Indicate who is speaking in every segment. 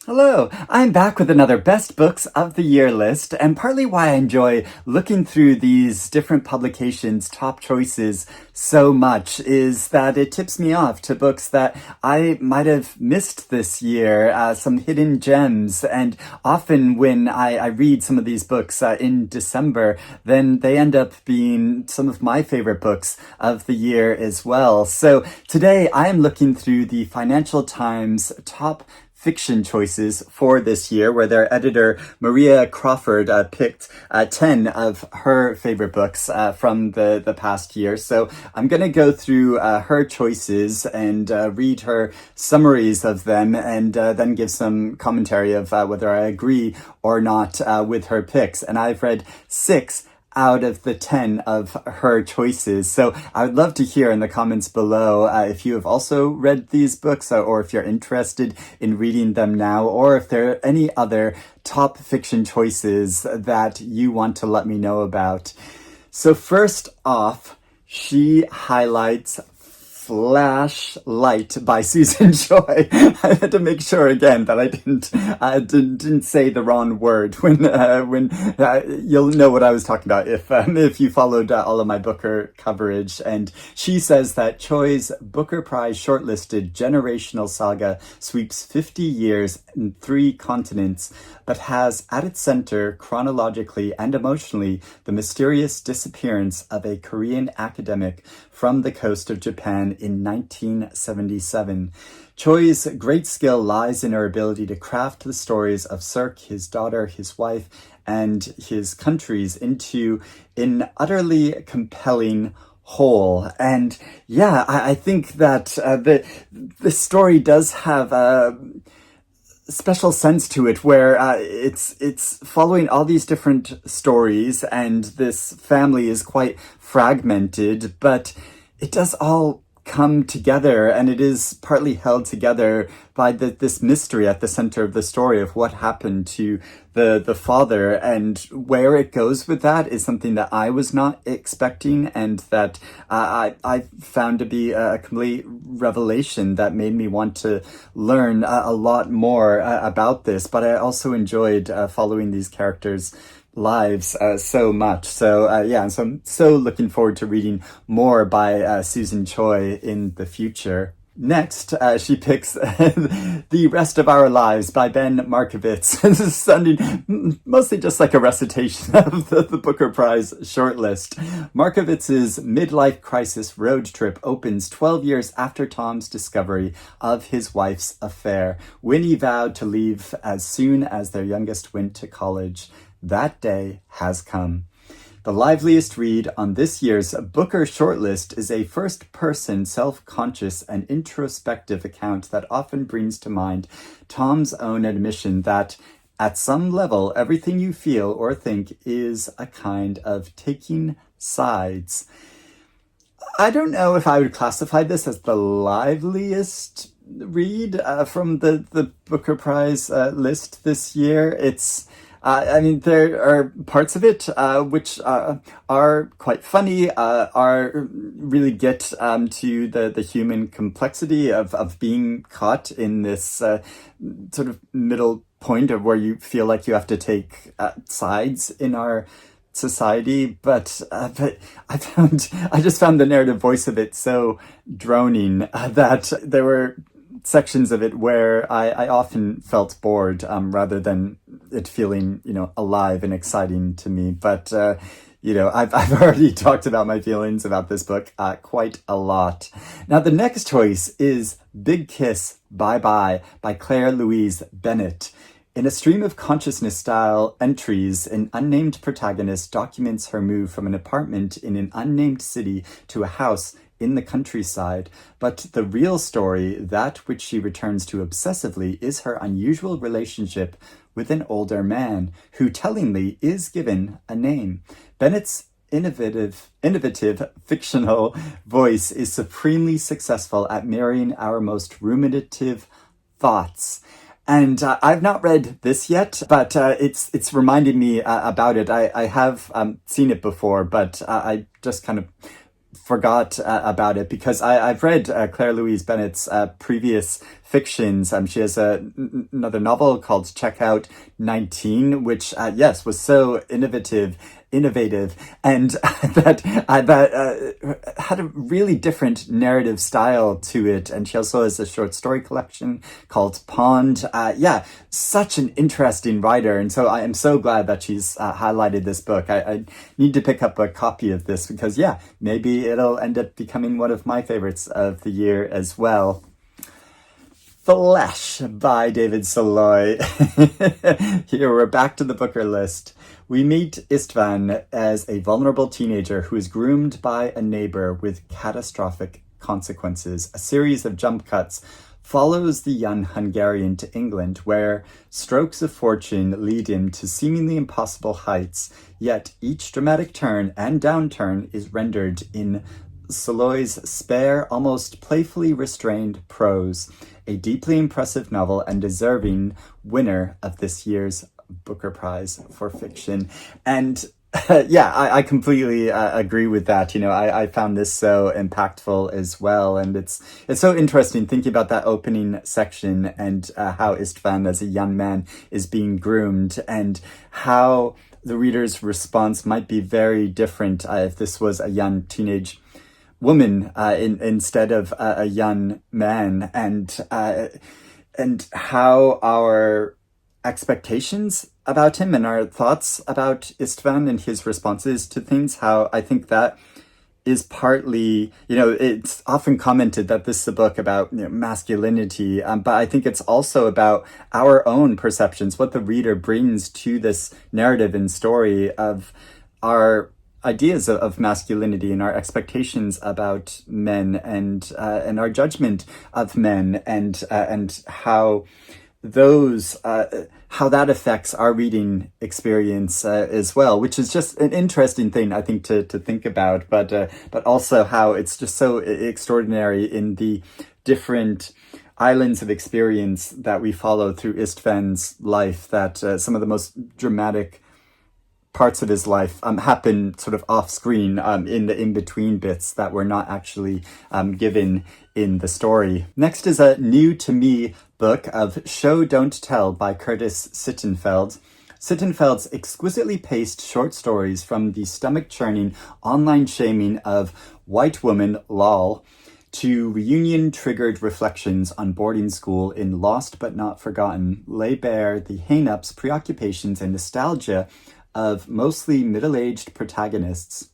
Speaker 1: Hello, I'm back with another Best Books of the Year list, and partly why I enjoy looking through these different publications' top choices so much is that it tips me off to books that I might have missed this year, some hidden gems, and often when I read some of these books in December, then they end up being some of my favorite books of the year as well. So today I am looking through the Financial Times top fiction choices for this year, where their editor Maria Crawford picked 10 of her favorite books from the past year. So I'm going to go through her choices and read her summaries of them, and then give some commentary of whether I agree or not with her picks. And I've read 6 out of the 10 of her choices. So I would love to hear in the comments below if you have also read these books, or if you're interested in reading them now, or if there are any other top fiction choices that you want to let me know about. So first off, she highlights Flashlight by Susan Choi. I had to make sure again that I didn't say the wrong word when you'll know what I was talking about if you followed all of my Booker coverage. And she says that Choi's Booker Prize shortlisted generational saga sweeps 50 years in 3 continents, but has at its center, chronologically and emotionally, the mysterious disappearance of a Korean academic from the coast of Japan in 1977. Choi's great skill lies in her ability to craft the stories of Sirk, his daughter, his wife, and his countries into an utterly compelling whole. And yeah, I think that the story does have a special sense to it, where it's following all these different stories, and this family is quite fragmented, but it does all come together, and it is partly held together by this mystery at the center of the story of what happened to the father. And where it goes with that is something that I was not expecting, and that I found to be a complete revelation that made me want to learn a lot more about this. But I also enjoyed following these characters' lives so much. So yeah, so I'm so looking forward to reading more by Susan Choi in the future. Next, she picks The Rest of Our Lives by Ben Markovits. This is sounding mostly just like a recitation of the Booker Prize shortlist. Markovits' midlife crisis road trip opens 12 years after Tom's discovery of his wife's affair. Winnie vowed to leave as soon as their youngest went to college. That day has come. The liveliest read on this year's Booker shortlist is a first-person, self-conscious, and introspective account that often brings to mind Tom's own admission that, at some level, everything you feel or think is a kind of taking sides. I don't know if I would classify this as the liveliest read from the Booker Prize list this year. I mean, there are parts of it which are quite funny, really get to the human complexity of being caught in this sort of middle point of where you feel like you have to take sides in our society. But I just found the narrative voice of it so droning that there were sections of it where I often felt bored, rather than it feeling, alive and exciting to me. But, I've already talked about my feelings about this book quite a lot. Now, the next choice is Big Kiss, Bye Bye by Claire-Louise Bennett. In a stream of consciousness-style entries, an unnamed protagonist documents her move from an apartment in an unnamed city to a house in the countryside, but the real story, that which she returns to obsessively, is her unusual relationship with an older man, who tellingly is given a name. Bennett's innovative fictional voice is supremely successful at mirroring our most ruminative thoughts. And I've not read this yet, but it's reminded me about it. I have seen it before, but I just kind of forgot about it, because I've read Claire-Louise Bennett's previous fictions. She has another novel called Check Out 19, which, yes, was so innovative, and that had a really different narrative style to it. And she also has a short story collection called Pond. Such an interesting writer, and so I am so glad that she's highlighted this book. I need to pick up a copy of this, because maybe it'll end up becoming one of my favorites of the year as well. Flesh by David Szalay. Here we're back to the Booker list. We meet Istvan as a vulnerable teenager who is groomed by a neighbor with catastrophic consequences. A series of jump cuts follows the young Hungarian to England, where strokes of fortune lead him to seemingly impossible heights, yet each dramatic turn and downturn is rendered in Szalay's spare, almost playfully restrained prose. A deeply impressive novel and deserving winner of this year's Booker Prize for Fiction. And I completely agree with that. I found this so impactful as well. And it's so interesting thinking about that opening section and how Istvan as a young man is being groomed, and how the reader's response might be very different if this was a young teenage woman instead of a young man, and how our expectations about him and our thoughts about Istvan and his responses to things, how I think that is partly, it's often commented that this is a book about masculinity, but I think it's also about our own perceptions, what the reader brings to this narrative and story of our ideas of masculinity and our expectations about men, and our judgment of men, and how that affects our reading experience as well, which is just an interesting thing, I think, to think about, but also how it's just so extraordinary in the different islands of experience that we follow through Istvan's life, that some of the most dramatic parts of his life happen sort of off screen, in the in-between bits that were not actually given in the story. Next is a new to me book of Show Don't Tell by Curtis Sittenfeld. Sittenfeld's exquisitely paced short stories from the stomach-churning online shaming of white woman lol to reunion-triggered reflections on boarding school in Lost But Not Forgotten lay bare the hang-ups, preoccupations, and nostalgia of mostly middle-aged protagonists.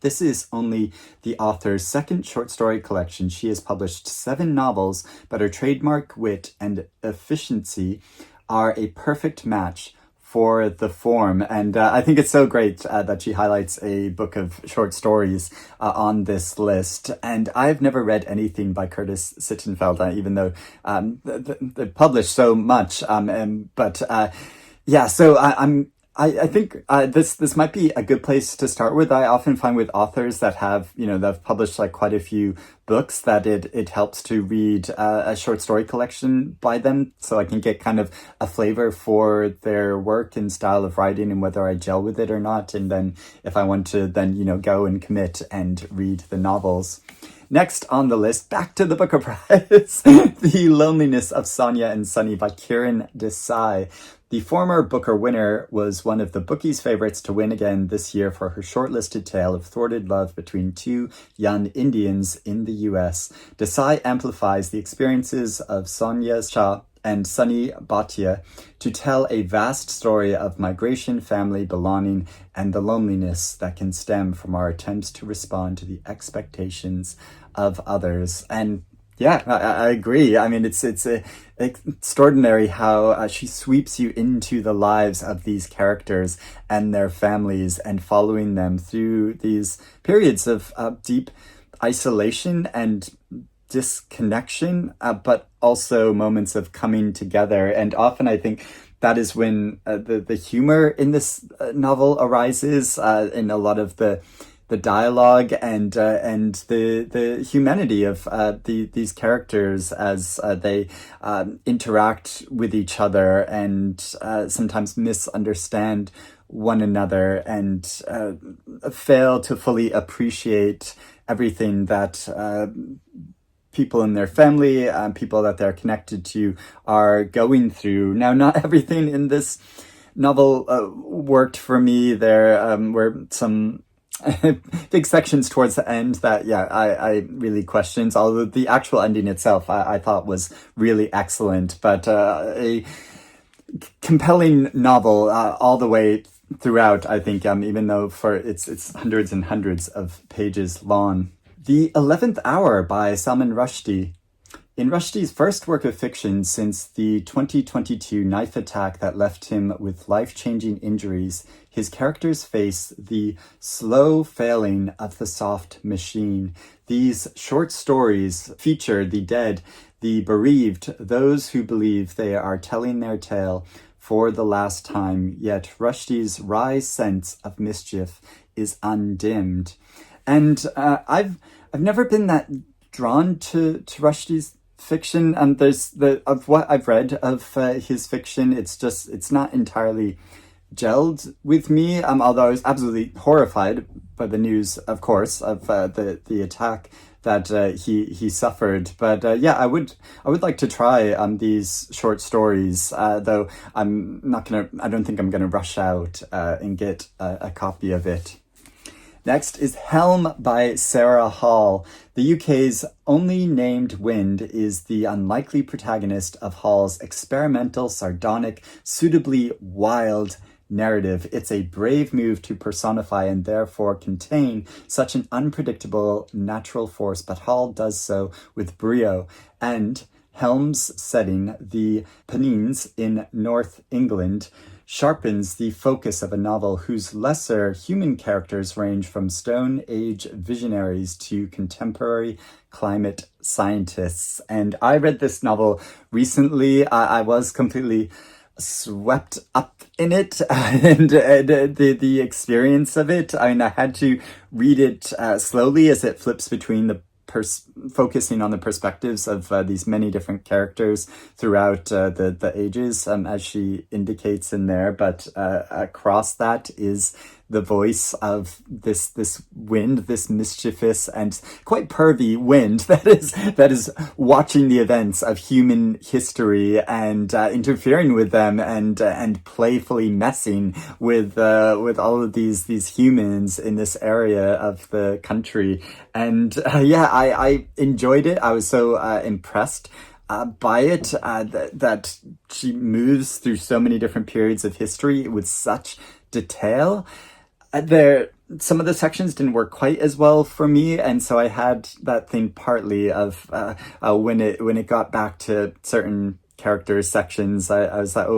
Speaker 1: This is only the author's second short story collection. She has published 7 novels, but her trademark wit and efficiency are a perfect match for the form. And I think it's so great that she highlights a book of short stories on this list. And I've never read anything by Curtis Sittenfeld, even though they published so much. I think this might be a good place to start with. I often find with authors that have, they've published like quite a few books, that it helps to read a short story collection by them, so I can get kind of a flavor for their work and style of writing and whether I gel with it or not. And then if I want to then, go and commit and read the novels. Next on the list, back to the Booker Prize, The Loneliness of Sonia and Sunny by Kiran Desai. The former Booker winner was one of the bookies' favorites to win again this year for her shortlisted tale of thwarted love between 2 young Indians in the U.S. Desai amplifies the experiences of Sonia Shah and Sunny Bhatia to tell a vast story of migration, family, belonging, and the loneliness that can stem from our attempts to respond to the expectations of others. And yeah, I agree. I mean, it's extraordinary how she sweeps you into the lives of these characters and their families, and following them through these periods of deep isolation and disconnection, but also moments of coming together. And often I think that is when the humor in this novel arises, in a lot of the dialogue and the humanity of these characters as they interact with each other and sometimes misunderstand one another and fail to fully appreciate everything that people in their family, people that they're connected to are going through. Now, not everything in this novel worked for me. There were some big sections towards the end that, I really questioned, although the actual ending itself I thought was really excellent. But a compelling novel all the way throughout, I think, even though it's hundreds and hundreds of pages long. The 11th Hour by Salman Rushdie. In Rushdie's first work of fiction since the 2022 knife attack that left him with life-changing injuries, his characters face the slow failing of the soft machine. These short stories feature the dead, the bereaved, those who believe they are telling their tale for the last time, yet Rushdie's wry sense of mischief is undimmed. And I've never been that drawn to Rushdie's fiction, and of what I've read of his fiction, it's not entirely gelled with me. Although I was absolutely horrified by the news, of course, of the attack that he suffered. But I would like to try these short stories. Though I don't think I'm gonna rush out and get a copy of it. Next is Helm by Sarah Hall. The UK's only named wind is the unlikely protagonist of Hall's experimental, sardonic, suitably wild narrative. It's a brave move to personify and therefore contain such an unpredictable natural force, but Hall does so with brio. And Helm's setting, the Pennines in North England, sharpens the focus of a novel whose lesser human characters range from Stone Age visionaries to contemporary climate scientists. And I read this novel recently. I was completely swept up in it and the experience of it. I mean, I had to read it slowly as it flips between the focusing on the perspectives of these many different characters throughout the ages, as she indicates in there. But across that is the voice of this wind, this mischievous and quite pervy wind that is watching the events of human history and interfering with them and playfully messing with all of these humans in this area of the country. And I enjoyed it. I was so impressed by it, that she moves through so many different periods of history with such detail. Some of the sections didn't work quite as well for me, and so I had that thing partly of when it got back to certain character sections, I was like,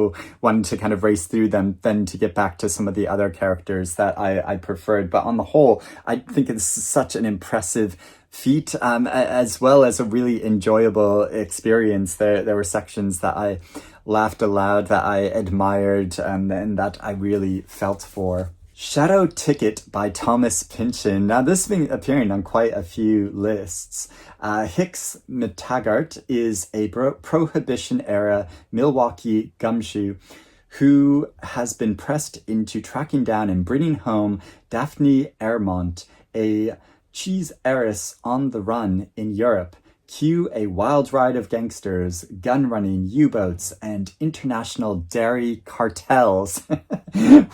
Speaker 1: wanted to kind of race through them, then to get back to some of the other characters that I preferred. But on the whole, I think it's such an impressive feat, as well as a really enjoyable experience. There were sections that I laughed aloud, that I admired, and that I really felt for. Shadow Ticket by Thomas Pynchon. Now, this has been appearing on quite a few lists. Hicks McTaggart is a Prohibition-era Milwaukee gumshoe who has been pressed into tracking down and bringing home Daphne Ermont, a cheese heiress on the run in Europe. Cue a wild ride of gangsters, gun-running, U-boats, and international dairy cartels.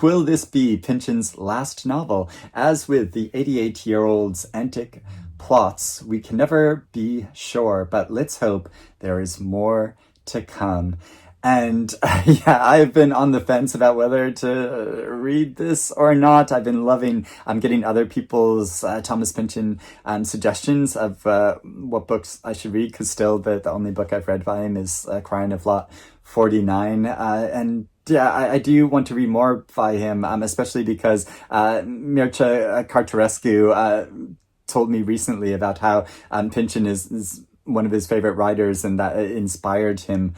Speaker 1: Will this be Pynchon's last novel? As with the 88-year-old's antic plots, we can never be sure, but let's hope there is more to come. And I've been on the fence about whether to read this or not. I've been I'm getting other people's Thomas Pynchon suggestions of what books I should read, because still the only book I've read by him is Crying of Lot 49. I do want to read more by him, especially because Mircea Cartarescu told me recently about how Pynchon is one of his favorite writers, and that inspired him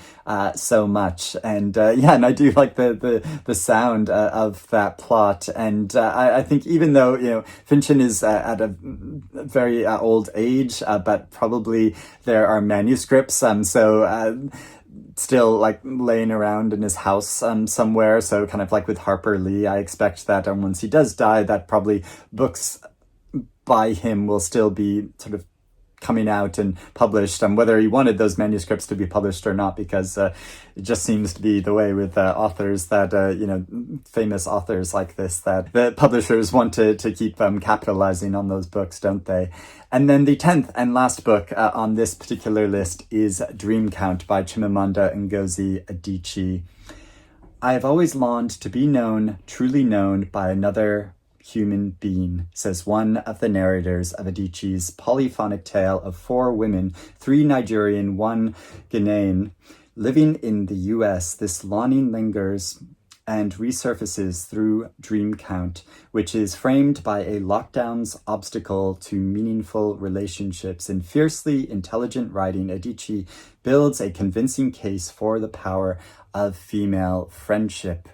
Speaker 1: so much. And I do like the sound of that plot. And I think even though Pynchon is at a very old age, but probably there are manuscripts, still like laying around in his house somewhere. So kind of like with Harper Lee, I expect that once he does die, that probably books by him will still be sort of coming out and published, and whether he wanted those manuscripts to be published or not, because it just seems to be the way with authors that, famous authors like this, that the publishers want to keep capitalizing on those books, don't they? And then the 10th and last book on this particular list is Dream Count by Chimamanda Ngozi Adichie. I have always longed to be known, truly known by another human being, says one of the narrators of Adichie's polyphonic tale of 4 women, 3 Nigerian, 1 Ghanaian, living in the US. This longing lingers and resurfaces through Dream Count, which is framed by a lockdown's obstacle to meaningful relationships. In fiercely intelligent writing, Adichie builds a convincing case for the power of female friendship.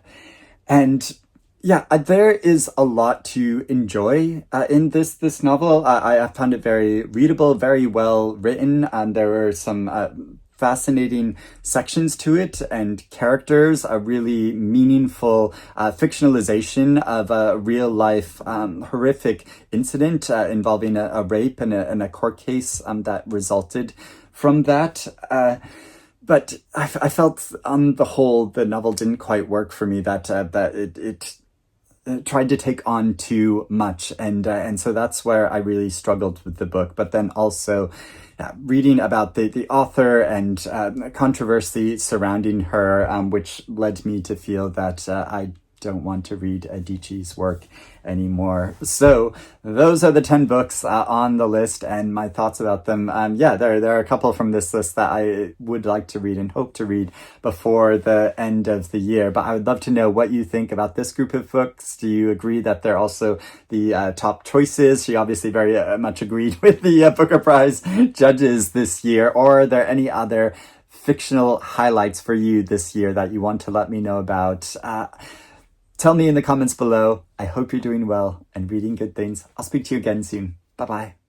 Speaker 1: And yeah, there is a lot to enjoy in this novel. I found it very readable, very well written, and there were some fascinating sections to it, and characters, a really meaningful fictionalization of a real life horrific incident involving a rape and a court case that resulted from that. But I felt on the whole the novel didn't quite work for me, that it tried to take on too much, and so that's where I really struggled with the book. But then also reading about the author and controversy surrounding her, which led me to feel that I don't want to read Adichie's work anymore. So those are the 10 books on the list, and my thoughts about them. There are a couple from this list that I would like to read and hope to read before the end of the year. But I would love to know what you think about this group of books. Do you agree that they're also the top choices? She obviously very much agreed with the Booker Prize judges this year. Or are there any other fictional highlights for you this year that you want to let me know about? Tell me in the comments below. I hope you're doing well and reading good things. I'll speak to you again soon. Bye-bye.